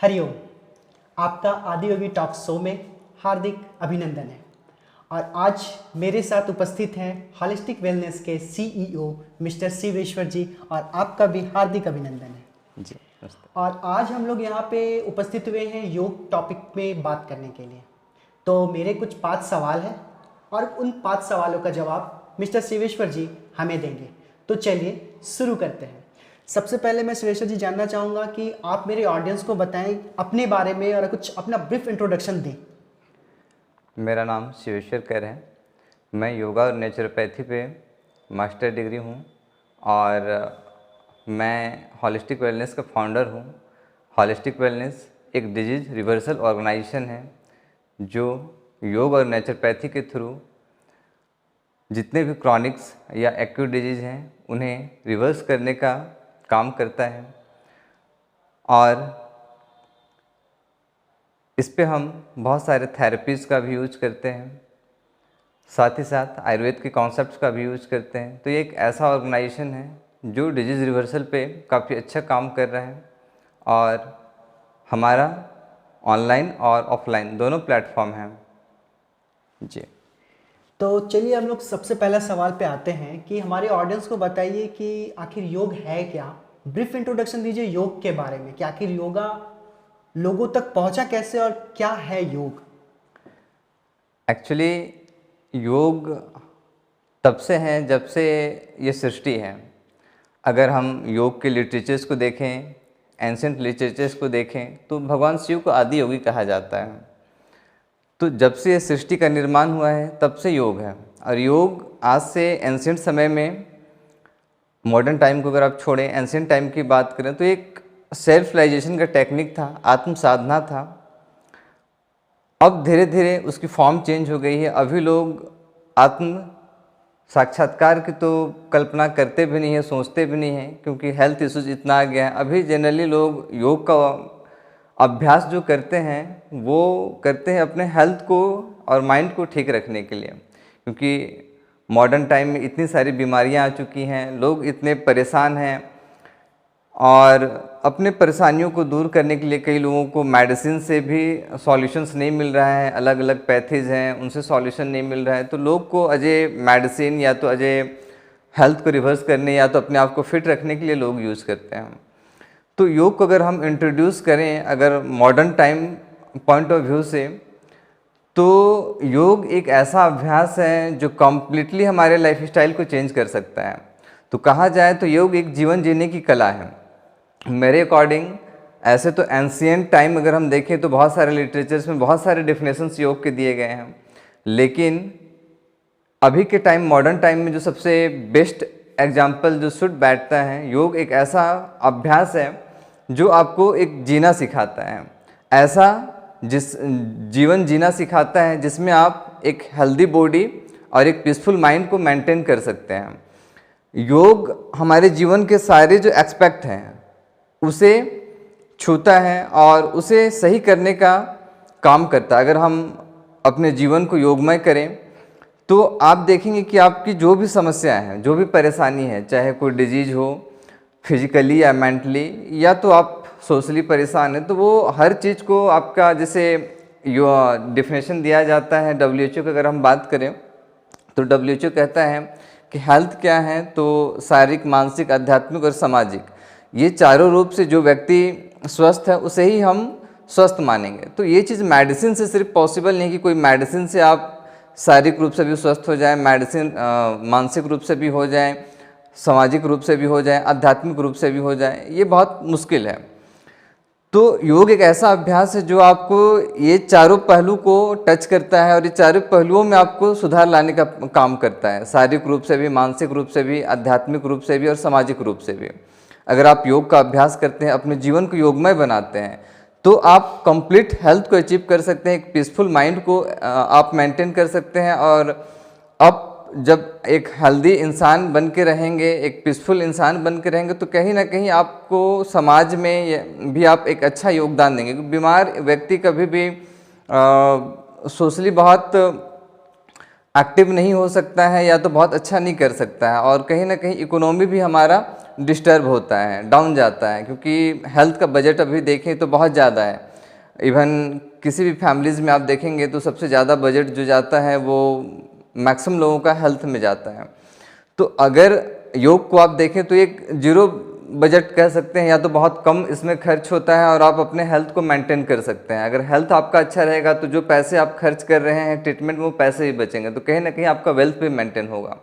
हरिओम। आपका Adiyogi talk show में हार्दिक अभिनंदन है। और आज मेरे साथ उपस्थित हैं हॉलिस्टिक वेलनेस के सीईओ मिस्टर शिवेश्वर जी, और आपका भी हार्दिक अभिनंदन है जी। नमस्ते। और आज हम लोग यहाँ पे उपस्थित हुए हैं योग टॉपिक में बात करने के लिए। तो मेरे कुछ 5 सवाल हैं और उन 5 सवालों का जवाब मिस्टर शिवेश्वर जी हमें देंगे। तो चलिए शुरू करते हैं। सबसे पहले मैं शिवेश्वर जी जानना चाहूँगा कि आप मेरे ऑडियंस को बताएं अपने बारे में और कुछ अपना ब्रीफ इंट्रोडक्शन दें। मेरा नाम शिवेश्वर कर है। मैं योगा और नेचुरोपैथी पे मास्टर डिग्री हूँ और मैं हॉलिस्टिक वेलनेस का फाउंडर हूँ। हॉलिस्टिक वेलनेस एक डिजीज़ रिवर्सल ऑर्गेनाइजेशन है जो योग और नेचुरोपैथी के थ्रू जितने भी क्रॉनिक्स या एक्यूट डिजीज़ हैं उन्हें रिवर्स करने का काम करता है। और इस पे हम बहुत सारे थेरेपीज़ का भी यूज करते हैं, साथ ही साथ आयुर्वेद के कॉन्सेप्ट्स का भी यूज करते हैं। तो ये एक ऐसा ऑर्गेनाइजेशन है जो डिजीज़ रिवर्सल पे काफ़ी अच्छा काम कर रहा है और हमारा ऑनलाइन और ऑफलाइन दोनों प्लेटफॉर्म हैं। जी। तो चलिए हम लोग सबसे पहला सवाल पे आते हैं कि हमारे ऑडियंस को बताइए कि आखिर योग है क्या। ब्रीफ इंट्रोडक्शन दीजिए योग के बारे में कि आखिर योगा लोगों तक पहुंचा कैसे और क्या है योग। एक्चुअली योग तब से है जब से ये सृष्टि है। अगर हम योग के लिटरेचर्स को देखें, एंशिएंट लिटरेचर्स को देखें, तो भगवान शिव को आदि योगी कहा जाता है। तो जब से ये सृष्टि का निर्माण हुआ है तब से योग है। और योग आज से एंशिएंट समय में, मॉडर्न टाइम को अगर आप छोड़ें, एंशिएंट टाइम की बात करें तो एक सेल्फ रियलाइजेशन का टेक्निक था, आत्म साधना था। अब धीरे धीरे उसकी फॉर्म चेंज हो गई है। अभी लोग आत्म साक्षात्कार की तो कल्पना करते भी नहीं है, सोचते भी नहीं हैं, क्योंकि हेल्थ इश्यूज इतना आ गया है। अभी जनरली लोग योग का अभ्यास जो करते हैं वो करते हैं अपने हेल्थ को और माइंड को ठीक रखने के लिए, क्योंकि मॉडर्न टाइम में इतनी सारी बीमारियां आ चुकी हैं, लोग इतने परेशान हैं और अपने परेशानियों को दूर करने के लिए कई लोगों को मेडिसिन से भी सॉल्यूशंस नहीं मिल रहा है, अलग अलग पैथेज हैं उनसे सॉल्यूशन नहीं मिल रहा है। तो लोग को अजय मेडिसिन या तो अजय हेल्थ को रिवर्स करने या तो अपने आप को फिट रखने के लिए लोग यूज़ करते हैं। तो योग को अगर हम इंट्रोड्यूस करें अगर modern time point of view से, तो योग एक ऐसा अभ्यास है जो कम्प्लीटली हमारे लाइफस्टाइल को चेंज कर सकता है। तो कहा जाए तो योग एक जीवन जीने की कला है मेरे अकॉर्डिंग। ऐसे तो एंशिएंट टाइम अगर हम देखें तो बहुत सारे लिटरेचर्स में बहुत सारे डेफिनेशंस योग के दिए गए हैं, लेकिन अभी के टाइम मॉडर्न टाइम में जो सबसे बेस्ट एग्जाम्पल जो सूट बैठता है, योग एक ऐसा अभ्यास है जो आपको एक जीना सिखाता है, ऐसा जिस जीवन जीना सिखाता है जिसमें आप एक हेल्दी बॉडी और एक पीसफुल माइंड को मेंटेन कर सकते हैं। योग हमारे जीवन के सारे जो एस्पेक्ट हैं उसे छूता है और उसे सही करने का काम करता है। अगर हम अपने जीवन को योगमय करें तो आप देखेंगे कि आपकी जो भी समस्या है, जो भी परेशानी है, चाहे कोई डिजीज हो फिजिकली या मेंटली, या तो आप सोशली परेशान हैं, तो वो हर चीज़ को आपका, जैसे डिफिनेशन दिया जाता है WHO की अगर हम बात करें तो WHO कहता है कि हेल्थ क्या है, तो शारीरिक, मानसिक, आध्यात्मिक और सामाजिक, ये चारों रूप से जो व्यक्ति स्वस्थ है उसे ही हम स्वस्थ मानेंगे। तो ये चीज़ मेडिसिन से सिर्फ पॉसिबल नहीं कि कोई मेडिसिन से आप शारीरिक रूप से भी स्वस्थ हो जाए, मेडिसिन मानसिक रूप से भी हो जाए, सामाजिक रूप से भी हो जाए, आध्यात्मिक रूप से भी हो जाए, ये बहुत मुश्किल है। तो योग एक ऐसा अभ्यास है जो आपको ये चारों पहलू को टच करता है और ये चारों पहलुओं में आपको सुधार लाने का काम करता है, शारीरिक रूप से भी, मानसिक रूप से भी, आध्यात्मिक रूप से भी और सामाजिक रूप से भी। अगर आप योग का अभ्यास करते हैं, अपने जीवन को योगमय बनाते हैं, तो आप कंप्लीट हेल्थ को अचीव कर सकते हैं, एक पीसफुल माइंड को आप मेंटेन कर सकते हैं। और अब जब एक हेल्दी इंसान बन के रहेंगे, एक पीसफुल इंसान बन के रहेंगे, तो कहीं ना कहीं आपको समाज में भी आप एक अच्छा योगदान देंगे। बीमार व्यक्ति कभी भी सोशली बहुत एक्टिव नहीं हो सकता है या तो बहुत अच्छा नहीं कर सकता है, और कहीं ना कहीं इकोनॉमी भी हमारा डिस्टर्ब होता है, डाउन जाता है, क्योंकि हेल्थ का बजट अभी देखें तो बहुत ज़्यादा है। इवन किसी भी फैमिलीज़ में आप देखेंगे तो सबसे ज़्यादा बजट जो जाता है वो मैक्सिमम लोगों का हेल्थ में जाता है। तो अगर योग को आप देखें तो एक जीरो बजट कह सकते हैं, या तो बहुत कम इसमें खर्च होता है और आप अपने हेल्थ को मेंटेन कर सकते हैं। अगर हेल्थ आपका अच्छा रहेगा तो जो पैसे आप खर्च कर रहे हैं ट्रीटमेंट में, वो पैसे भी बचेंगे, तो कहीं ना कहीं आपका वेल्थ भी मेंटेन होगा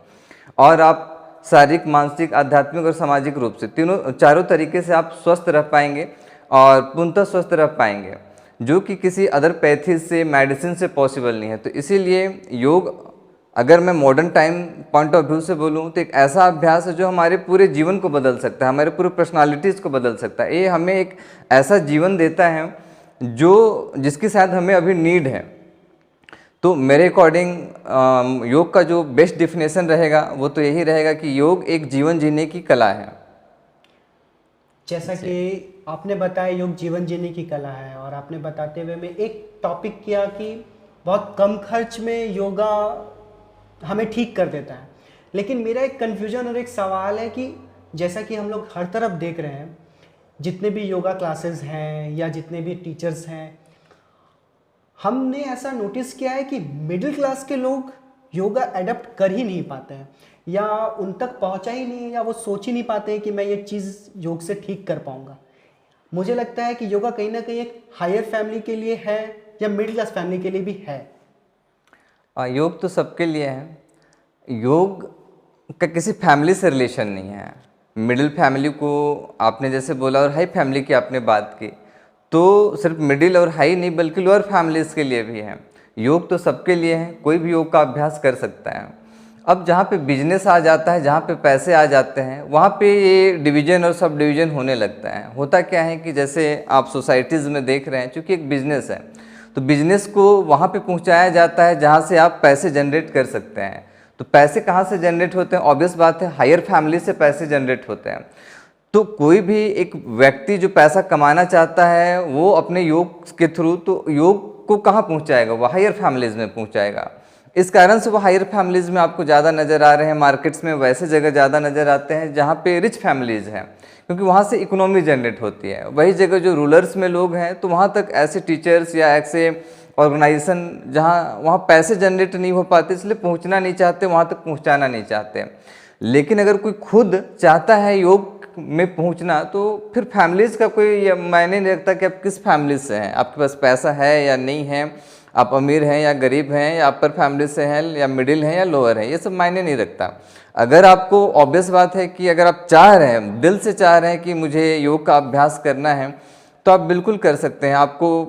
और आप शारीरिक, मानसिक, आध्यात्मिक और सामाजिक रूप से चारों तरीके से आप स्वस्थ रह पाएंगे और पूर्णतः स्वस्थ रह पाएंगे, जो कि किसी अदर पैथी से, मेडिसिन से पॉसिबल नहीं है। तो इसीलिए योग, अगर मैं modern time point of view से बोलूँ तो एक ऐसा अभ्यास है जो हमारे पूरे जीवन को बदल सकता है, हमारे पूरे पर्सनालिटीज़ को बदल सकता है। ये हमें एक ऐसा जीवन देता है जिसकी शायद हमें अभी नीड है। तो मेरे अकॉर्डिंग योग का जो बेस्ट डिफिनेशन रहेगा वो तो यही रहेगा कि योग एक जीवन जीने की कला है। जैसा कि आपने बताया योग जीवन जीने की कला है, और आपने बताते हुए मैं एक टॉपिक किया कि बहुत कम खर्च में योगा हमें ठीक कर देता है। लेकिन मेरा एक कन्फ्यूजन और एक सवाल है कि जैसा कि हम लोग हर तरफ देख रहे हैं, जितने भी योगा क्लासेस हैं या जितने भी टीचर्स हैं, हमने ऐसा नोटिस किया है कि मिडिल क्लास के लोग योगा एडप्ट कर ही नहीं पाते हैं, या उन तक पहुंचा ही नहीं है, या वो सोच ही नहीं पाते हैं कि मैं ये चीज़ योग से ठीक कर पाऊंगा। मुझे लगता है कि योगा कहीं ना कहीं एक हायर फैमिली के लिए है या मिडिल क्लास फैमिली के लिए भी है। योग तो सबके लिए है। योग का किसी फैमिली से रिलेशन नहीं है। मिडिल फैमिली को आपने जैसे बोला और हाई फैमिली की आपने बात की, तो सिर्फ मिडिल और हाई नहीं बल्कि लोअर फैमिलीज़ के लिए भी है। योग तो सबके लिए है, कोई भी योग का अभ्यास कर सकता है। अब जहाँ पे बिजनेस आ जाता है, जहाँ पे पैसे आ जाते हैं, वहाँ पे ये डिवीज़न और सब डिवीज़न होने लगता है। होता क्या है कि जैसे आप सोसाइटीज़ में देख रहे हैं, चूँकि एक बिजनेस है तो बिजनेस को वहाँ पे पहुँचाया जाता है जहाँ से आप पैसे जनरेट कर सकते हैं। तो पैसे कहाँ से जनरेट होते हैं? ऑब्वियस बात है, हायर फैमिली से पैसे जनरेट होते हैं। तो कोई भी एक व्यक्ति जो पैसा कमाना चाहता है वो अपने योग के थ्रू तो योग को कहाँ पहुँचाएगा? वो हायर फैमिलीज़ में पहुँचाएगा। इस कारण से वो हायर फैमिलीज़ में आपको ज़्यादा नज़र आ रहे हैं। मार्केट्स में वैसे जगह ज़्यादा नज़र आते हैं जहाँ पे रिच फैमिलीज़ हैं, क्योंकि वहाँ से इकोनॉमी जनरेट होती है। वही जगह जो रूरल्स में लोग हैं तो वहाँ तक ऐसे टीचर्स या ऐसे ऑर्गेनाइजेशन जहाँ वहाँ पैसे जनरेट नहीं हो पाते, इसलिए पहुँचना नहीं चाहते, वहाँ तक पहुँचाना नहीं चाहते। लेकिन अगर कोई खुद चाहता है योग में पहुँचना तो फिर फैमिलीज़ का कोई मायने नहीं रखता कि आप किस फैमिली से हैं, आपके पास पैसा है या नहीं है, आप अमीर हैं या गरीब हैं, या अपर फैमिली से हैं या मिडिल हैं या लोअर हैं, ये सब मायने नहीं रखता। अगर आपको ऑब्वियस बात है कि अगर आप चाह रहे हैं, दिल से चाह रहे हैं कि मुझे योग का अभ्यास करना है, तो आप बिल्कुल कर सकते हैं। आपको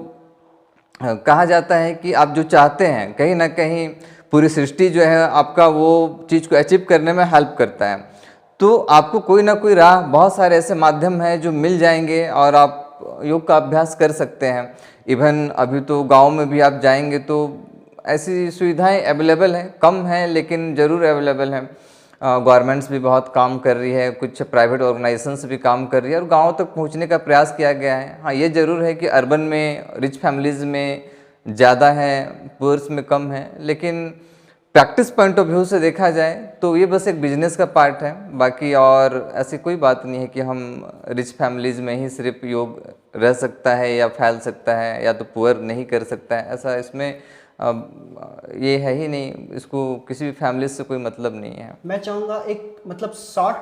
कहा जाता है कि आप जो चाहते हैं कहीं ना कहीं पूरी सृष्टि जो है आपका वो चीज़ को अचीव करने में हेल्प करता है। तो आपको कोई ना कोई राह, बहुत सारे ऐसे माध्यम हैं जो मिल जाएंगे और आप योग का अभ्यास कर सकते हैं। इवन अभी तो गांव में भी आप जाएंगे तो ऐसी सुविधाएं अवेलेबल हैं, कम हैं लेकिन ज़रूर अवेलेबल हैं। गवर्नमेंट्स भी बहुत काम कर रही है, कुछ प्राइवेट ऑर्गेनाइजेशंस भी काम कर रही है और गाँव तक पहुँचने का प्रयास किया गया है। हाँ, ये ज़रूर है कि अर्बन में रिच फैमिलीज़ में ज़्यादा है, पुअर्स में कम है, लेकिन प्रैक्टिस पॉइंट ऑफ व्यू से देखा जाए तो ये बस एक बिजनेस का पार्ट है। बाकी और ऐसी कोई बात नहीं है कि हम रिच फैमिलीज़ में ही सिर्फ योग रह सकता है या फैल सकता है या तो पुअर नहीं कर सकता है, ऐसा इसमें ये है ही नहीं। इसको किसी भी फैमिली से कोई मतलब नहीं है। मैं चाहूँगा एक मतलब शॉर्ट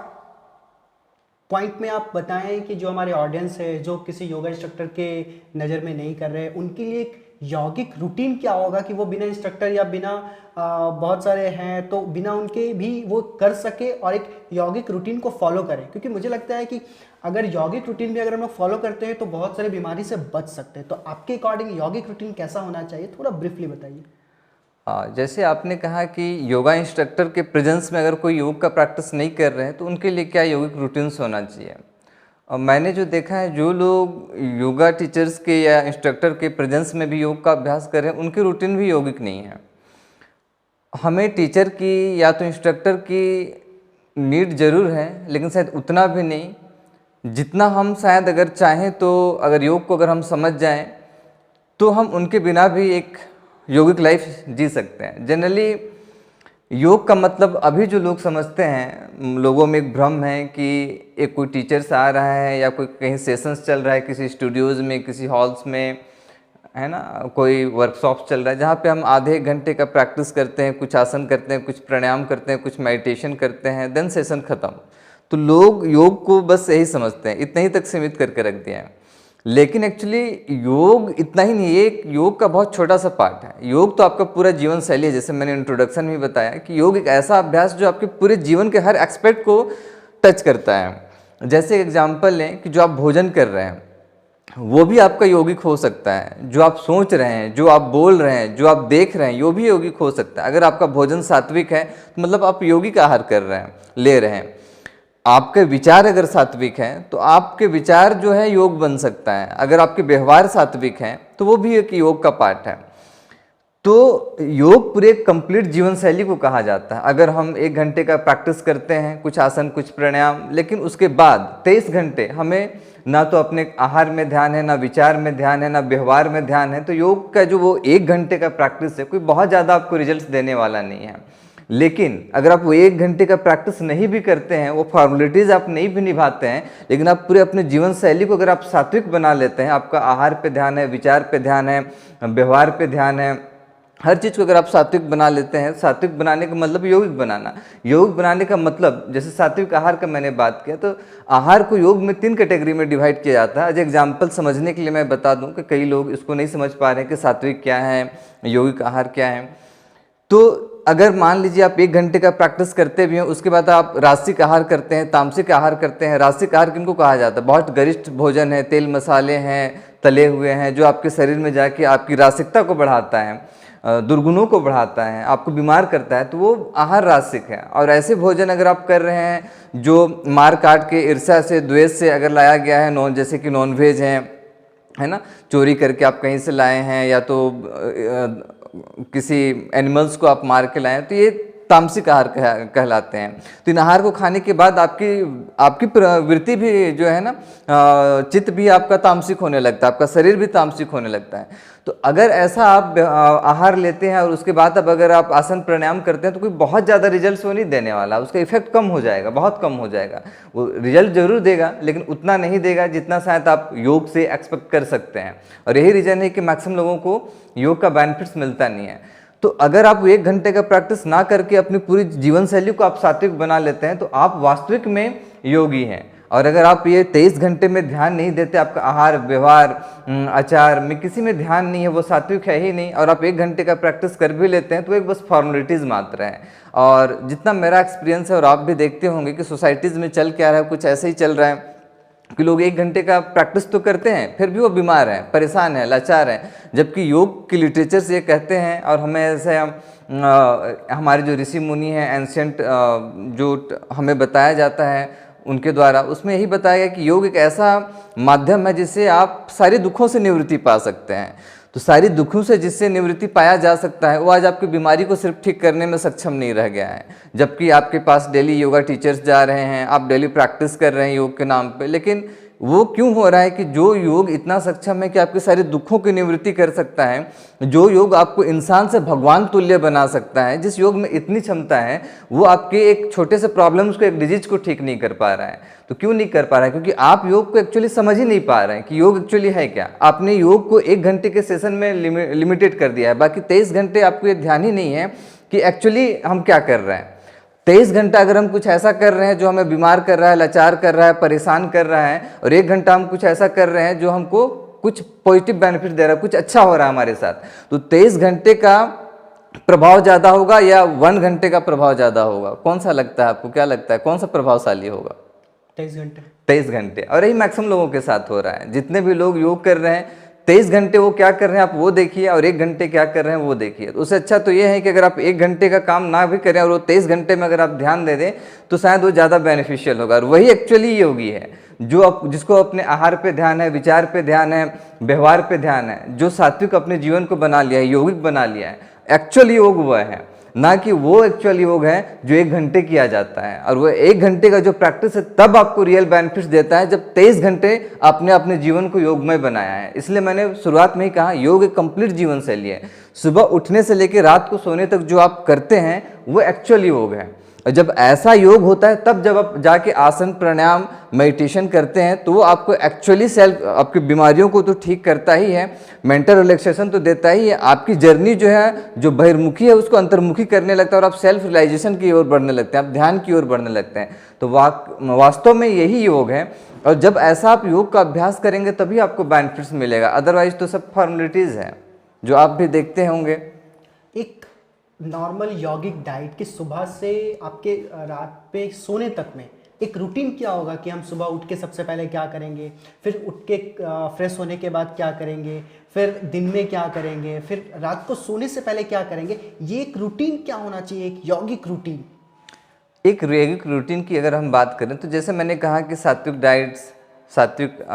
पॉइंट में आप बताएं कि जो हमारे ऑडियंस है, जो किसी योगा इंस्ट्रक्टर के नज़र में नहीं कर रहे, उनके लिए एक यौगिक रूटीन क्या होगा कि वो बिना इंस्ट्रक्टर या बिना बहुत सारे हैं तो बिना उनके भी वो कर सके और एक यौगिक रूटीन को फॉलो करें। क्योंकि मुझे लगता है कि अगर यौगिक रूटीन भी अगर हम लोग फॉलो करते हैं तो बहुत सारे बीमारी से बच सकते हैं। तो आपके अकॉर्डिंग यौगिक रूटीन कैसा होना चाहिए, थोड़ा ब्रीफली बताइए। जैसे आपने कहा कि योगा इंस्ट्रक्टर के प्रेजेंस में अगर कोई योग का प्रैक्टिस नहीं कर रहे हैं तो उनके लिए क्या यौगिक रूटीन्स होना चाहिए। और मैंने जो देखा है, जो लोग योगा टीचर्स के या इंस्ट्रक्टर के प्रेजेंस में भी योग का अभ्यास कर रहे हैं उनकी रूटीन भी यौगिक नहीं है। हमें टीचर की या तो इंस्ट्रक्टर की नीड ज़रूर है, लेकिन शायद उतना भी नहीं जितना हम शायद अगर चाहें तो अगर योग को अगर हम समझ जाएं तो हम उनके बिना भी एक यौगिक लाइफ जी सकते हैं। जनरली योग का मतलब अभी जो लोग समझते हैं, लोगों में एक भ्रम है कि एक कोई टीचर्स आ रहा है या कोई कहीं सेशंस चल रहा है किसी स्टूडियोज़ में, किसी हॉल्स में, है ना, कोई वर्कशॉप चल रहा है जहाँ पे हम आधे एक घंटे का प्रैक्टिस करते हैं, कुछ आसन करते हैं, कुछ प्राणायाम करते हैं, कुछ मेडिटेशन करते हैं, देन सेशन ख़त्म। तो लोग योग को बस यही समझते हैं, इतना ही तक सीमित करके रख दिया है। लेकिन एक्चुअली योग इतना ही नहीं, एक योग का बहुत छोटा सा पार्ट है। योग तो आपका पूरा जीवन शैली है, जैसे मैंने इंट्रोडक्शन में बताया कि योग एक ऐसा अभ्यास जो आपके पूरे जीवन के हर एस्पेक्ट को टच करता है। जैसे एग्जांपल लें कि जो आप भोजन कर रहे हैं वो भी आपका यौगिक हो सकता है, जो आप सोच रहे हैं, जो आप बोल रहे हैं, जो आप देख रहे हैं, वो भी यौगिक हो सकता है। अगर आपका भोजन सात्विक है तो मतलब आप यौगिक आहार कर रहे हैं, ले रहे हैं। आपके विचार अगर सात्विक हैं तो आपके विचार जो है योग बन सकता है। अगर आपके व्यवहार सात्विक हैं तो वो भी एक योग का पार्ट है। तो योग पूरे कंप्लीट जीवन शैली को कहा जाता है। अगर हम 1 घंटे का प्रैक्टिस करते हैं, कुछ आसन, कुछ प्राणायाम, लेकिन उसके बाद 23 घंटे हमें ना तो अपने आहार में ध्यान है, ना विचार में ध्यान है, ना व्यवहार में ध्यान है, तो योग का जो वो 1 घंटे का प्रैक्टिस है कोई बहुत ज़्यादा आपको रिजल्ट्स देने वाला नहीं है। लेकिन अगर आप वो 1 घंटे का प्रैक्टिस नहीं भी करते हैं, वो फॉर्मेलिटीज़ आप नहीं भी निभाते हैं, लेकिन आप पूरे अपने जीवन शैली को अगर आप सात्विक बना लेते हैं, आपका आहार पे ध्यान है, विचार पे ध्यान है, व्यवहार पे ध्यान है, हर चीज़ को अगर आप सात्विक बना लेते हैं। सात्विक बनाने का मतलब यौगिक बनाना। यौगिक बनाने का मतलब, जैसे सात्विक आहार का मैंने बात किया, तो आहार को योग में 3 कैटेगरी में डिवाइड किया जाता है। आज एग्जाम्पल समझने के लिए मैं बता दूं कि कई लोग इसको नहीं समझ पा रहे हैं कि सात्विक क्या है, यौगिक आहार क्या है। तो अगर मान लीजिए आप 1 घंटे का प्रैक्टिस करते भी हैं, उसके बाद आप रासिक आहार करते हैं, तामसिक आहार करते हैं। रासिक आहार किनको कहा जाता है? बहुत गरिष्ठ भोजन है, तेल मसाले हैं, तले हुए हैं, जो आपके शरीर में जाके आपकी रासिकता को बढ़ाता है, दुर्गुणों को बढ़ाता है, आपको बीमार करता है, तो वो आहार रासिक है। और ऐसे भोजन अगर आप कर रहे हैं जो मार काट के, ईर्ष्या से, द्वेष से अगर लाया गया है, जैसे कि नॉन वेज है ना, चोरी करके आप कहीं से लाए हैं, या तो किसी एनिमल्स को आप मार के लाए हैं, तो ये तामसिक आहार कहलाते हैं। तो इन आहार को खाने के बाद आपकी प्रवृत्ति भी जो है ना, चित्त भी आपका तामसिक होने लगता है, आपका शरीर भी तामसिक होने लगता है। तो अगर ऐसा आप आहार लेते हैं और उसके बाद अब अगर आप आसन प्राणायाम करते हैं तो कोई बहुत ज़्यादा रिजल्ट वो नहीं देने वाला, उसका इफेक्ट कम हो जाएगा, बहुत कम हो जाएगा। वो रिजल्ट जरूर देगा लेकिन उतना नहीं देगा जितना शायद आप योग से एक्सपेक्ट कर सकते हैं। और यही रीज़न है कि मैक्सिमम लोगों को योग का बेनिफिट्स मिलता नहीं है। तो अगर आप 1 घंटे का प्रैक्टिस ना करके अपनी पूरी जीवन शैली को आप सात्विक बना लेते हैं तो आप वास्तविक में योगी हैं। और अगर आप ये 23 घंटे में ध्यान नहीं देते, आपका आहार, व्यवहार, आचार में किसी में ध्यान नहीं है, वो सात्विक है ही नहीं, और आप 1 घंटे का प्रैक्टिस कर भी लेते हैं तो एक बस फॉर्मेलिटीज़ मात्र है। और जितना मेरा एक्सपीरियंस है, और आप भी देखते होंगे कि सोसाइटीज़ में चल क्या रहा है, कुछ ऐसे ही चल रहा है कि लोग 1 घंटे का प्रैक्टिस तो करते हैं, फिर भी वो बीमार हैं, परेशान हैं, लाचार हैं। जबकि योग की लिटरेचर से ये कहते हैं, और हमें ऐसे हमारे जो ऋषि मुनि हैं, एंशियंट, जो हमें बताया जाता है उनके द्वारा, उसमें यही बताया गया कि योग एक ऐसा माध्यम है जिससे आप सारे दुखों से निवृत्ति पा सकते हैं। तो सारी दुखों से जिससे निवृत्ति पाया जा सकता है, वो आज आपकी बीमारी को सिर्फ ठीक करने में सक्षम नहीं रह गया है। जबकि आपके पास डेली योगा टीचर्स जा रहे हैं, आप डेली प्रैक्टिस कर रहे हैं योग के नाम पे, लेकिन वो क्यों हो रहा है कि जो योग इतना सक्षम है कि आपके सारे दुखों की निवृत्ति कर सकता है, जो योग आपको इंसान से भगवान तुल्य बना सकता है, जिस योग में इतनी क्षमता है, वो आपके एक छोटे से प्रॉब्लम्स को, एक डिजीज को ठीक नहीं कर पा रहा है। तो क्यों नहीं कर पा रहा है? क्योंकि आप योग को एक्चुअली समझ ही नहीं पा रहे हैं कि योग एक्चुअली है क्या। आपने योग को 1 घंटे के सेशन में लिमिटेड कर दिया है, बाकी 23 घंटे आपको ये ध्यान ही नहीं है कि एक्चुअली हम क्या कर रहे हैं। 23 घंटा अगर हम कुछ ऐसा कर रहे हैं जो हमें बीमार कर रहा है, लाचार कर रहा है, परेशान कर रहा है, और 1 घंटा हम कुछ ऐसा कर रहे हैं जो हमको कुछ पॉजिटिव बेनिफिट दे रहा है, कुछ अच्छा हो रहा है हमारे साथ, तो 23 घंटे का प्रभाव ज़्यादा होगा या 1 घंटे का प्रभाव ज़्यादा होगा? कौन सा लगता है आपको? क्या लगता है कौन सा प्रभावशाली होगा? 23 घंटे। 23 घंटे। और यही मैक्सिमम लोगों के साथ हो रहा है। जितने भी लोग योग कर रहे हैं, 23 घंटे वो क्या कर रहे हैं आप वो देखिए, और 1 घंटे क्या कर रहे हैं वो देखिए। तो उससे अच्छा तो ये है कि अगर आप 1 घंटे का काम ना भी करें और वो 23 घंटे में अगर आप ध्यान दे दें तो शायद वो ज़्यादा बेनिफिशियल होगा। और वही एक्चुअली योगी है, जिसको अपने आहार पे ध्यान है, विचार पे ध्यान है, व्यवहार पे ध्यान है, जो सात्विक अपने जीवन को बना लिया है, यौगिक बना लिया है, एक्चुअली योग वह है। ना कि वो एक्चुअल योग है जो 1 घंटे किया जाता है। और वो 1 घंटे का जो प्रैक्टिस है तब आपको रियल बेनिफिट्स देता है जब 23 घंटे आपने अपने जीवन को योगमय बनाया है। इसलिए मैंने शुरुआत में ही कहा योग एक कंप्लीट जीवन शैली है। सुबह उठने से लेकर रात को सोने तक जो आप करते हैं वो एक्चुअल योग है। और जब ऐसा योग होता है तब जब आप जाके आसन प्राणायाम मेडिटेशन करते हैं तो वो आपको एक्चुअली सेल्फ आपकी बीमारियों को तो ठीक करता ही है, मेंटल रिलैक्सेशन तो देता ही है, आपकी जर्नी जो है जो बहिर्मुखी है उसको अंतर्मुखी करने लगता है और आप सेल्फ रियलाइजेशन की ओर बढ़ने लगते हैं, आप ध्यान की ओर बढ़ने लगते हैं। तो वास्तव में यही योग है। और जब ऐसा आप योग का अभ्यास करेंगे तभी आपको बेनिफिट्स मिलेगा, अदरवाइज तो सब फॉर्मेलिटीज़ हैं जो आप भी देखते होंगे। एक नॉर्मल यौगिक डाइट की सुबह से आपके रात पे सोने तक में एक रूटीन क्या होगा कि हम सुबह उठ के सबसे पहले क्या करेंगे, फिर उठ के फ्रेश होने के बाद क्या करेंगे, फिर दिन में क्या करेंगे, फिर रात को सोने से पहले क्या करेंगे, ये एक रूटीन क्या होना चाहिए, एक यौगिक रूटीन? एक यौगिक रूटीन की अगर हम बात करें तो जैसे मैंने कहा कि सात्विक डाइट्स, सात्विक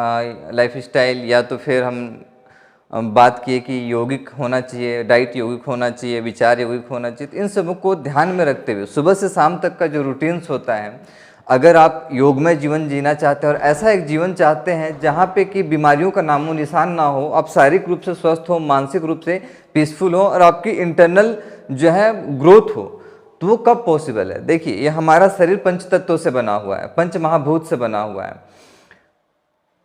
लाइफस्टाइल, या तो फिर हम बात किए कि यौगिक होना चाहिए, डाइट यौगिक होना चाहिए, विचार यौगिक होना चाहिए। तो इन सबों को ध्यान में रखते हुए सुबह से शाम तक का जो रूटीन्स होता है, अगर आप योगमय जीवन जीना चाहते हैं और ऐसा एक जीवन चाहते हैं जहाँ पे कि बीमारियों का नामो निशान ना हो, आप शारीरिक रूप से स्वस्थ हो, मानसिक रूप से पीसफुल हो और आपकी इंटरनल जो है ग्रोथ हो, तो वो कब पॉसिबल है? देखिए, ये हमारा शरीर पंच तत्वों से बना हुआ है, पंच महाभूत से बना हुआ है।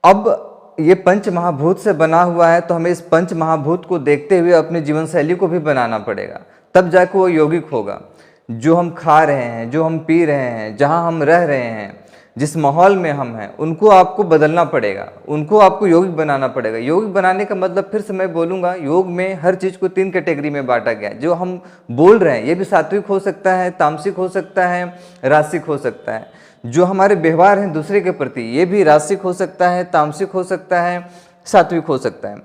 अब ये पंच महाभूत से बना हुआ है तो हमें इस पंच महाभूत को देखते हुए अपनी जीवन शैली को भी बनाना पड़ेगा, तब जाके वो यौगिक होगा। जो हम खा रहे हैं, जो हम पी रहे हैं, जहाँ हम रह रहे हैं, जिस माहौल में हम हैं, उनको आपको बदलना पड़ेगा, उनको आपको यौगिक बनाना पड़ेगा। यौगिक बनाने का मतलब फिर से मैं बोलूँगा, योग में हर चीज़ को 3 कैटेगरी में बांटा गया है। जो हम बोल रहे हैं ये भी सात्विक हो सकता है, तामसिक हो सकता है, रासिक हो सकता है। जो हमारे व्यवहार हैं दूसरे के प्रति ये भी रासिक हो सकता है, तामसिक हो सकता है, सात्विक हो सकता है।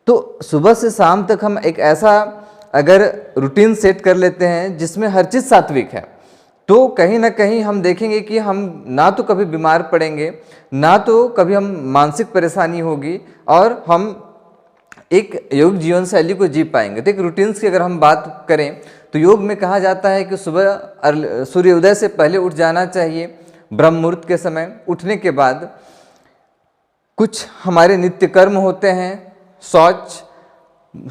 तो सुबह से शाम तक हम एक ऐसा अगर रूटीन सेट कर लेते हैं जिसमें हर चीज़ सात्विक है, तो कहीं ना कहीं हम देखेंगे कि हम ना तो कभी बीमार पड़ेंगे, ना तो कभी हम मानसिक परेशानी होगी, और हम एक योग जीवन शैली को जी पाएंगे। तो एक रूटीन्स की अगर हम बात करें तो योग में कहा जाता है कि सुबह सूर्योदय से पहले उठ जाना चाहिए, ब्रह्म मुहूर्त के समय। उठने के बाद कुछ हमारे नित्य कर्म होते हैं, शौच,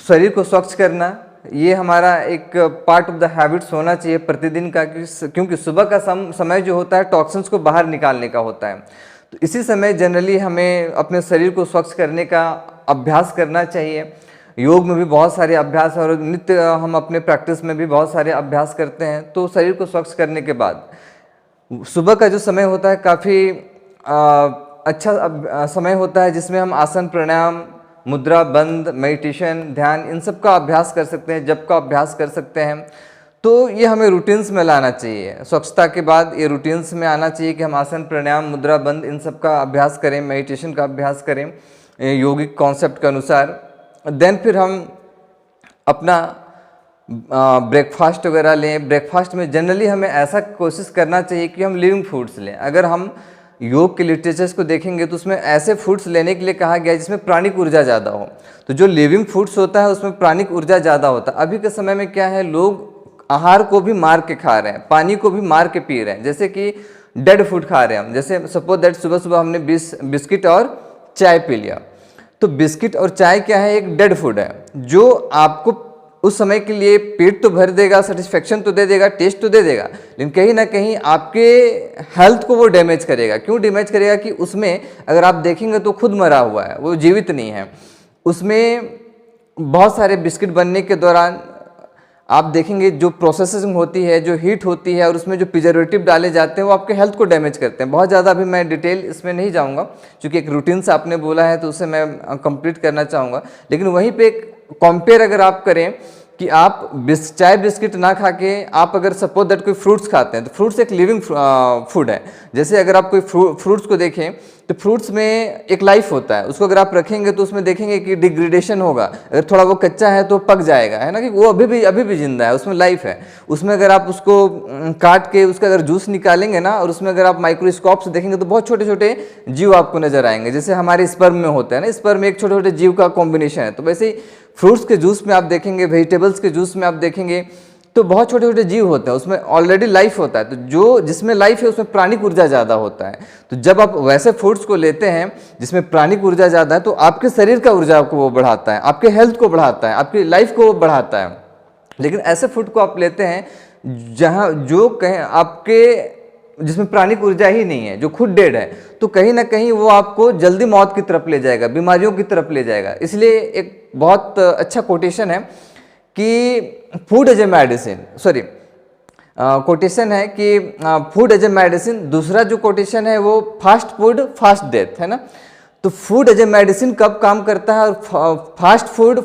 शरीर को स्वच्छ करना, ये हमारा एक पार्ट ऑफ द हैबिट्स होना चाहिए प्रतिदिन का, क्योंकि सुबह का समय जो होता है टॉक्सिन्स को बाहर निकालने का होता है। तो इसी समय जनरली हमें अपने शरीर को स्वच्छ करने का अभ्यास करना चाहिए। योग में भी बहुत सारे अभ्यास और नित्य हम अपने प्रैक्टिस में भी बहुत सारे अभ्यास करते हैं। तो शरीर को स्वच्छ करने के बाद सुबह का जो समय होता है काफ़ी अच्छा समय होता है, जिसमें हम आसन प्राणायाम, मुद्रा बंद, मेडिटेशन, ध्यान, इन सब का अभ्यास कर सकते हैं, जप का अभ्यास कर सकते हैं। तो ये हमें रूटीन्स में लाना चाहिए। स्वच्छता के बाद ये रूटीन्स में आना चाहिए कि हम आसन प्राणायाम, मुद्रा बंद, इन सब का अभ्यास करें, मेडिटेशन का अभ्यास करें यौगिक कॉन्सेप्ट के अनुसार। देन फिर हम अपना ब्रेकफास्ट वगैरह लें। ब्रेकफास्ट में जनरली हमें ऐसा कोशिश करना चाहिए कि हम लिविंग फूड्स लें। अगर हम योग के लिटरेचर्स को देखेंगे तो उसमें ऐसे फूड्स लेने के लिए कहा गया है जिसमें प्राणिक ऊर्जा ज़्यादा हो। तो जो लिविंग फूड्स होता है उसमें प्राणिक ऊर्जा ज़्यादा होता है। अभी के समय में क्या है, लोग आहार को भी मार के खा रहे हैं, पानी को भी मार के पी रहे हैं, जैसे कि डेड फूड खा रहे हैं हम। जैसे सपोज दैट सुबह सुबह हमने बिस्किट और चाय पी लिया, तो बिस्किट और चाय क्या है, एक डेड फूड है जो आपको उस समय के लिए पेट तो भर देगा, सेटिस्फेक्शन तो दे देगा, टेस्ट तो दे देगा, लेकिन कहीं ना कहीं आपके हेल्थ को वो डैमेज करेगा। क्यों डैमेज करेगा कि उसमें अगर आप देखेंगे तो खुद मरा हुआ है, वो जीवित नहीं है। उसमें बहुत सारे बिस्किट बनने के दौरान आप देखेंगे जो प्रोसेसिंग होती है, जो हीट होती है, और उसमें जो प्रिजर्वेटिव डाले जाते हैं वो आपके हेल्थ को डैमेज करते हैं। बहुत ज़्यादा अभी मैं डिटेल इसमें नहीं जाऊँगा क्योंकि एक रूटीन से आपने बोला है तो उसे मैं कंप्लीट करना चाहूँगा। लेकिन वहीं पे एक कंपेयर अगर आप करें कि आप चाय बिस्किट ना खा के आप अगर सपोज दैट कोई फ्रूट्स खाते हैं, तो फ्रूट्स एक लिविंग फूड है। जैसे अगर आप कोई फ्रूट्स को देखें तो फ्रूट्स में एक लाइफ होता है, उसको अगर आप रखेंगे तो उसमें देखेंगे कि डिग्रेडेशन होगा। अगर थोड़ा वो कच्चा है तो पक जाएगा, है ना, कि वो अभी भी जिंदा है, उसमें लाइफ है। उसमें अगर आप उसको काट के उसका अगर जूस निकालेंगे ना, और उसमें अगर आप माइक्रोस्कोप से देखेंगे तो बहुत छोटे छोटे जीव आपको नजर आएंगे, जैसे हमारे स्पर्म में होता है ना, स्पर्म में एक छोटे छोटे जीव का कॉम्बिनेशन है। तो वैसे ही फ्रूट्स के जूस में आप देखेंगे, वेजिटेबल्स के जूस में आप देखेंगे तो बहुत छोटे छोटे जीव होते हैं, उसमें ऑलरेडी लाइफ होता है, तो जो जिसमें लाइफ है उसमें प्राणिक ऊर्जा ज़्यादा होता है। तो जब आप वैसे फूड्स को लेते हैं जिसमें प्राणिक ऊर्जा ज़्यादा है, तो आपके शरीर का ऊर्जा को वो बढ़ाता है, आपके हेल्थ को बढ़ाता है, आपकी लाइफ को वो बढ़ाता है। लेकिन ऐसे फूड को आप लेते हैं जहाँ जो कहें आपके जिसमें प्राणिक ऊर्जा ही नहीं है, जो खुद डेड है, तो कहीं ना कहीं वो आपको जल्दी मौत की तरफ ले जाएगा, बीमारियों की तरफ ले जाएगा। इसलिए एक बहुत अच्छा कोटेशन है कि food as a medicine, sorry quotation है कि फूड एज ए मेडिसिन। दूसरा जो कोटेशन है वो फास्ट फूड फास्ट डेथ है ना। तो फूड एज ए मेडिसिन कब काम करता है और फास्ट फूड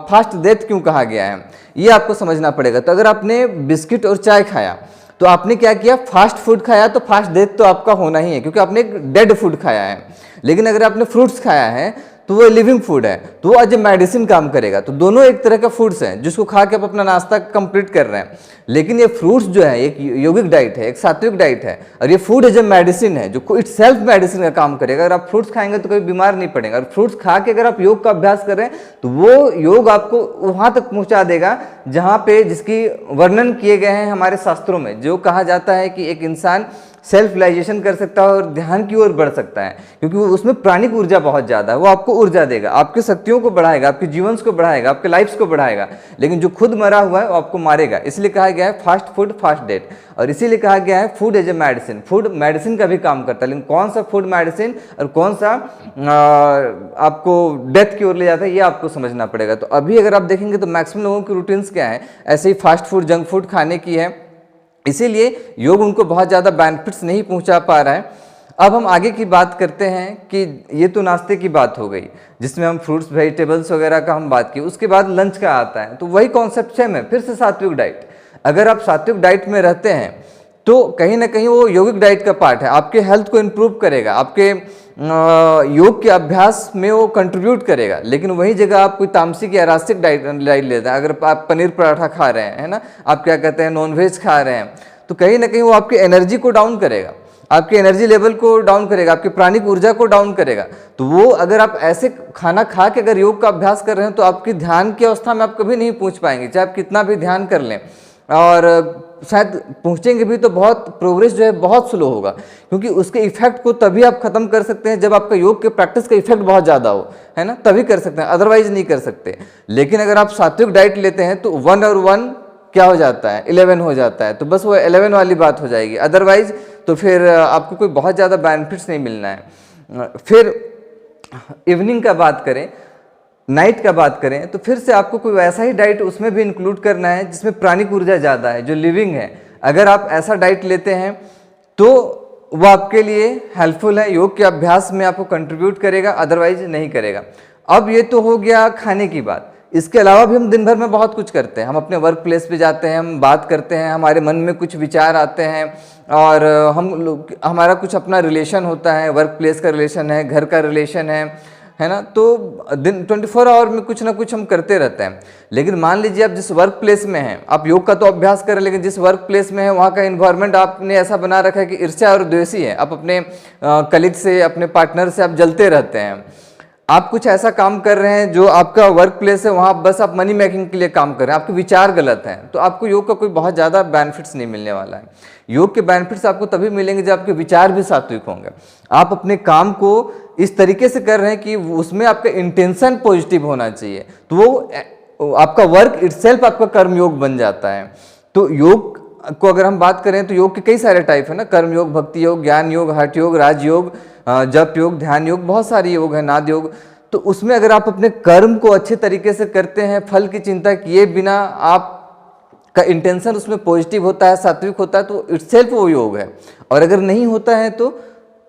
फास्ट डेथ क्यों कहा गया है, ये आपको समझना पड़ेगा। तो अगर आपने बिस्किट और चाय खाया तो आपने क्या किया, फास्ट फूड खाया, तो फास्ट डेथ तो आपका होना ही है क्योंकि आपने एक डेड फूड खाया है। लेकिन अगर आपने फ्रूट्स खाया है तो वो लिविंग फूड है, तो वो एज ए मेडिसिन काम करेगा। तो दोनों एक तरह के फूड्स हैं जिसको खा के आप अपना नाश्ता कंप्लीट कर रहे हैं। लेकिन ये फ्रूट्स जो है एक योगिक डाइट है, एक सात्विक डाइट है, और ये फूड एज ए मेडिसिन है जो इट सेल्फ मेडिसिन का काम करेगा। अगर आप फ्रूट्स खाएंगे तो कभी बीमार नहीं पड़ेगा, और फ्रूट्स खा के अगर आप योग का अभ्यास कर रहे हैं तो वो योग आपको वहां तक पहुंचा देगा जहां पे जिसकी वर्णन किए गए हैं हमारे शास्त्रों में, जो कहा जाता है कि एक इंसान सेल्फ रियलाइजेशन कर सकता है और ध्यान की ओर बढ़ सकता है, क्योंकि वो उसमें प्राणिक ऊर्जा बहुत ज़्यादा है। वो आपको ऊर्जा देगा, आपकी शक्तियों को बढ़ाएगा, आपके जीवन को बढ़ाएगा, आपके लाइफ्स को बढ़ाएगा। लेकिन जो खुद मरा हुआ है वो आपको मारेगा। इसलिए कहा गया है फास्ट फूड फास्ट डेथ, और इसीलिए कहा गया है food as a medicine. Food medicine का भी काम करता है, लेकिन कौन सा फूड मेडिसिन और कौन सा आपको डेथ की ओर ले जाता है ये आपको समझना पड़ेगा। तो अभी अगर आप देखेंगे तो मैक्सिमम लोगों की रूटीन्स क्या है, ऐसे ही फास्ट फूड जंक फूड खाने की है, इसीलिए योग उनको बहुत ज़्यादा बेनिफिट्स नहीं पहुंचा पा रहा है। अब हम आगे की बात करते हैं कि ये तो नाश्ते की बात हो गई जिसमें हम फ्रूट्स वेजिटेबल्स वगैरह का हम बात की। उसके बाद लंच का आता है, तो वही कॉन्सेप्ट सेम है, फिर से सात्विक डाइट। अगर आप सात्विक डाइट में रहते हैं तो कहीं ना कहीं वो योगिक डाइट का पार्ट है, आपके हेल्थ को इम्प्रूव करेगा, आपके योग के अभ्यास में वो कंट्रीब्यूट करेगा। लेकिन वही जगह आप कोई तामसिक या रास्तिक डाइट लेते हैं, अगर आप पनीर पराठा खा रहे हैं है ना, आप क्या कहते हैं नॉनवेज खा रहे हैं, तो कहीं ना कहीं वो आपकी एनर्जी को डाउन करेगा, आपके एनर्जी लेवल को डाउन करेगा, आपकी प्राणिक ऊर्जा को डाउन करेगा। तो वो अगर आप ऐसे खाना खा के अगर योग का अभ्यास कर रहे हैं तो आपकी ध्यान की अवस्था में आप कभी नहीं पहुंच पाएंगे, चाहे आप कितना भी ध्यान कर लें, और शायद पहुंचेंगे भी तो बहुत प्रोग्रेस जो है बहुत स्लो होगा, क्योंकि उसके इफेक्ट को तभी आप खत्म कर सकते हैं जब आपका योग के प्रैक्टिस का इफेक्ट बहुत ज़्यादा हो, है ना, तभी कर सकते हैं, अदरवाइज नहीं कर सकते। लेकिन अगर आप सात्विक डाइट लेते हैं तो 1 और 1 क्या हो जाता है, 11 हो जाता है, तो बस वो 11 वाली बात हो जाएगी। अदरवाइज तो फिर आपको कोई बहुत ज़्यादा बेनिफिट्स नहीं मिलना है। फिर इवनिंग का बात करें, नाइट का बात करें, तो फिर से आपको कोई वैसा ही डाइट उसमें भी इंक्लूड करना है जिसमें प्राणिक ऊर्जा ज़्यादा है, जो लिविंग है। अगर आप ऐसा डाइट लेते हैं तो वो आपके लिए हेल्पफुल है, योग के अभ्यास में आपको कंट्रीब्यूट करेगा, अदरवाइज नहीं करेगा। अब ये तो हो गया खाने की बात। इसके अलावा भी हम दिन भर में बहुत कुछ करते हैं। हम अपने वर्क प्लेस पे जाते हैं, हम बात करते हैं, हमारे मन में कुछ विचार आते हैं, और हमारा कुछ अपना रिलेशन होता है, वर्क प्लेस का रिलेशन है, घर का रिलेशन है ना। तो दिन 24 आवर में कुछ ना कुछ हम करते रहते हैं। लेकिन मान लीजिए आप जिस वर्क प्लेस में हैं, आप योग का तो अभ्यास करें, लेकिन जिस वर्क प्लेस में है वहाँ का इन्वायरमेंट आपने ऐसा बना रखा है कि ईर्ष्या और द्वेषी है, आप अपने कलीग से, अपने पार्टनर से आप जलते रहते हैं। आप कुछ ऐसा काम कर रहे हैं जो आपका वर्क प्लेस है, वहाँ बस आप मनी मेकिंग के लिए काम कर रहे हैं, आपके विचार गलत हैं, तो आपको योग का कोई बहुत ज़्यादा बेनिफिट्स नहीं मिलने वाला है। योग के बेनिफिट्स आपको तभी मिलेंगे जब आपके विचार भी सात्विक होंगे, आप अपने काम को इस तरीके से कर रहे हैं कि उसमें आपका इंटेंशन पॉजिटिव होना चाहिए, तो वो आपका वर्क इटसेल्फ आपका कर्म योग बन जाता है। तो योग को अगर हम बात करें तो योग के कई सारे टाइप है ना, कर्म योग, भक्ति योग, ज्ञान योग, हठ योग, राजयोग, जप योग, ध्यान योग, बहुत सारे योग है, नाद योग। तो उसमें अगर आप अपने कर्म को अच्छे तरीके से करते हैं, फल की चिंता किए बिना आप का इंटेंशन उसमें पॉजिटिव होता है, सात्विक होता है, तो इटसेल्फ वो योग है। और अगर नहीं होता है तो,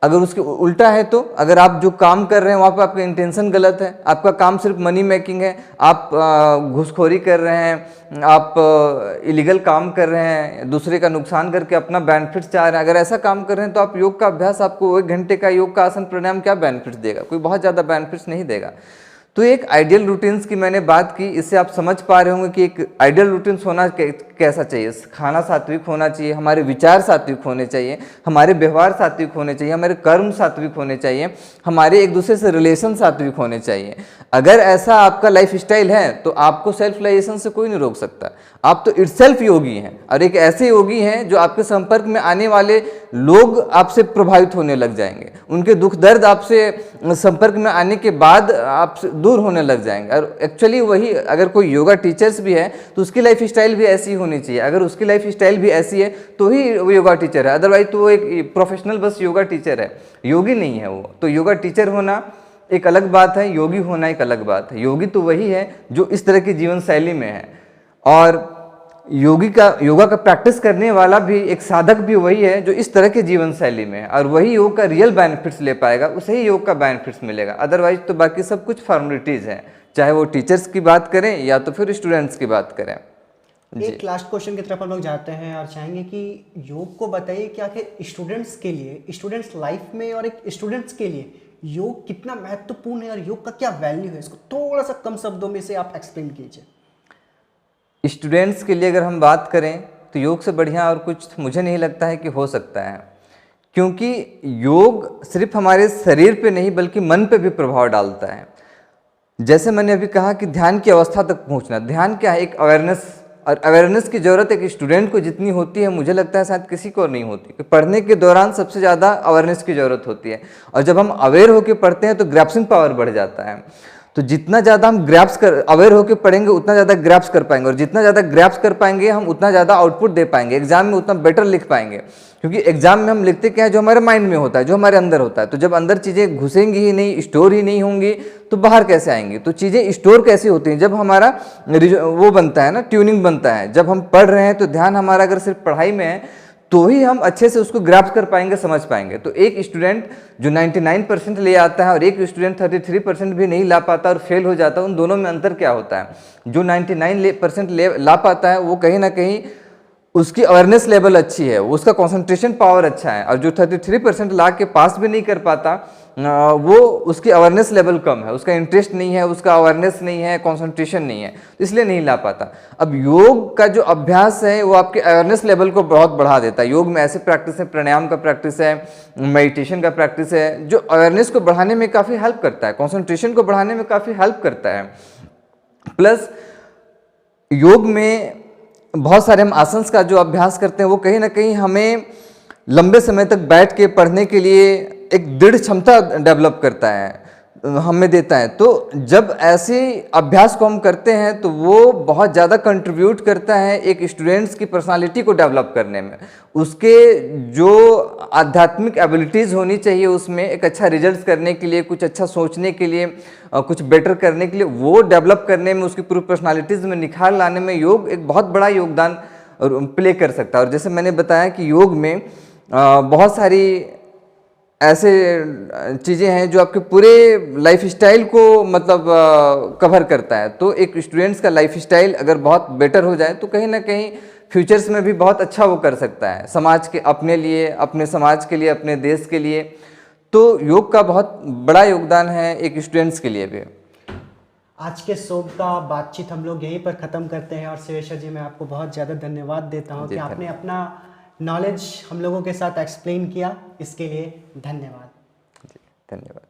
अगर उसके उल्टा है तो, अगर आप जो काम कर रहे हैं वहाँ पे आपका इंटेंशन गलत है, आपका काम सिर्फ मनी मेकिंग है, आप घूसखोरी कर रहे हैं, आप इलीगल काम कर रहे हैं, दूसरे का नुकसान करके अपना बेनिफिट्स चाह रहे हैं, अगर ऐसा काम कर रहे हैं तो आप योग का अभ्यास, आपको 1 घंटे का योग का आसन प्राणायाम क्या बेनिफिट्स देगा, कोई बहुत ज़्यादा बेनिफिट्स नहीं देगा। तो एक आइडियल रूटीन्स की मैंने बात की, इससे आप समझ पा रहे होंगे कि एक आइडियल रूटीन्स होना कैसा चाहिए। खाना सात्विक होना चाहिए, हमारे विचार सात्विक होने चाहिए, हमारे व्यवहार सात्विक होने चाहिए, हमारे कर्म सात्विक होने चाहिए, हमारे एक दूसरे से रिलेशन सात्विक होने चाहिए। अगर ऐसा आपका लाइफ स्टाइल है तो आपको सेल्फ रियलाइजेशन से कोई नहीं रोक सकता। आप तो इटसेल्फ योगी हैं, और एक ऐसे योगी हैं जो आपके संपर्क में आने वाले लोग आपसे प्रभावित होने लग जाएंगे, उनके दुख दर्द आपसे संपर्क में आने के बाद आपसे दूर होने लग जाएंगे। और एक्चुअली वही, अगर कोई योगा टीचर्स भी है तो उसकी लाइफ स्टाइल भी ऐसी होनी चाहिए। अगर उसकी लाइफ स्टाइल भी ऐसी है तो ही वो योगा टीचर है, अदरवाइज तो वो एक प्रोफेशनल बस योगा टीचर है, योगी नहीं है वो। तो योगा टीचर होना एक अलग बात है, योगी होना एक अलग बात है। योगी तो वही है जो इस तरह की जीवन शैली में है, और योगा का प्रैक्टिस करने वाला भी, एक साधक भी वही है जो इस तरह के जीवन शैली में है, और वही योग का रियल बेनिफिट्स ले पाएगा, उसे ही योग का बेनिफिट्स मिलेगा। अदरवाइज तो बाकी सब कुछ फॉर्मेलिटीज़ हैं, चाहे वो टीचर्स की बात करें या तो फिर स्टूडेंट्स की बात करें। एक लास्ट क्वेश्चन की तरफ हम लोग जाते हैं और चाहेंगे कि योग को बताइए कि आखिर स्टूडेंट्स के लिए, स्टूडेंट्स लाइफ में और एक स्टूडेंट्स के लिए योग कितना महत्वपूर्ण है और योग का क्या वैल्यू है, इसको थोड़ा सा कम शब्दों में से आप एक्सप्लेन कीजिए। स्टूडेंट्स के लिए अगर हम बात करें तो योग से बढ़िया और कुछ मुझे नहीं लगता है कि हो सकता है, क्योंकि योग सिर्फ हमारे शरीर पे नहीं बल्कि मन पे भी प्रभाव डालता है। जैसे मैंने अभी कहा कि ध्यान की अवस्था तक पहुंचना, ध्यान क्या है, एक अवेयरनेस, और अवेयरनेस की ज़रूरत एक स्टूडेंट को जितनी होती है मुझे लगता है शायद किसी को नहीं होती। कि पढ़ने के दौरान सबसे ज़्यादा अवेयरनेस की ज़रूरत होती है, और जब हम अवेयर होकर पढ़ते हैं तो ग्रैप्सिंग पावर बढ़ जाता है। तो जितना ज़्यादा हम अवेयर होकर पढ़ेंगे उतना ज़्यादा ग्रैप्स कर पाएंगे, और जितना ज़्यादा ग्रैप्स कर पाएंगे हम उतना ज़्यादा आउटपुट दे पाएंगे, एग्जाम में उतना बेटर लिख पाएंगे। क्योंकि एग्जाम में हम लिखते क्या है, जो हमारे माइंड में होता है, जो हमारे अंदर होता है। तो जब अंदर चीज़ें घुसेंगी ही नहीं, स्टोर ही नहीं होंगी, तो बाहर कैसे आएंगी। तो चीज़ें स्टोर कैसे होती हैं, जब हमारा वो बनता है ना, ट्यूनिंग बनता है। जब हम पढ़ रहे हैं तो ध्यान हमारा अगर सिर्फ पढ़ाई में है तो ही हम अच्छे से उसको ग्रैप्स कर पाएंगे, समझ पाएंगे। तो एक स्टूडेंट जो 99% ले आता है और एक स्टूडेंट 33% भी नहीं ला पाता और फेल हो जाता है, उन दोनों में अंतर क्या होता है। जो 99% ला पाता है वो कहीं ना कहीं उसकी अवेयरनेस लेवल अच्छी है, उसका कंसंट्रेशन पावर अच्छा है, और जो 33% ला के पास भी नहीं कर पाता वो उसकी अवेयरनेस लेवल कम है, उसका इंटरेस्ट नहीं है, उसका अवेयरनेस नहीं है, कंसंट्रेशन नहीं है, तो इसलिए नहीं ला पाता। अब योग का जो अभ्यास है वो आपके अवेयरनेस लेवल को बहुत बढ़ा देता है। योग में ऐसे प्रैक्टिस है, प्राणायाम का प्रैक्टिस है, मेडिटेशन का प्रैक्टिस है, जो अवेयरनेस को बढ़ाने में काफ़ी हेल्प करता है, कंसंट्रेशन को बढ़ाने में काफ़ी हेल्प करता है। प्लस योग में बहुत सारे हम आसन्स का जो अभ्यास करते हैं वो कहीं ना कहीं हमें लंबे समय तक बैठ के पढ़ने के लिए एक दृढ़ क्षमता डेवलप करता है, हमें देता है। तो जब ऐसे अभ्यास को हम करते हैं तो वो बहुत ज़्यादा कंट्रीब्यूट करता है एक स्टूडेंट्स की पर्सनालिटी को डेवलप करने में। उसके जो आध्यात्मिक एबिलिटीज़ होनी चाहिए उसमें, एक अच्छा रिजल्ट करने के लिए, कुछ अच्छा सोचने के लिए, कुछ बेटर करने के लिए, वो डेवलप करने में, उसकी पूरी पर्सनालिटीज़ में निखार लाने में योग एक बहुत बड़ा योगदान प्ले कर सकता है। और जैसे मैंने बताया कि योग में बहुत सारी ऐसे चीज़ें हैं जो आपके पूरे लाइफ स्टाइल को मतलब कवर करता है। तो एक स्टूडेंट्स का लाइफ स्टाइल अगर बहुत बेटर हो जाए तो कहीं ना कहीं फ्यूचर्स में भी बहुत अच्छा वो कर सकता है, समाज के, अपने लिए, अपने समाज के लिए, अपने देश के लिए। तो योग का बहुत बड़ा योगदान है एक स्टूडेंट्स के लिए भी। आज के शो का बातचीत हम लोग यहीं पर ख़त्म करते हैं, और शिवेश्वर जी मैं आपको बहुत ज़्यादा धन्यवाद देता हूँ कि आपने अपना नॉलेज हम लोगों के साथ एक्सप्लेन किया, इसके लिए धन्यवाद। धन्यवाद।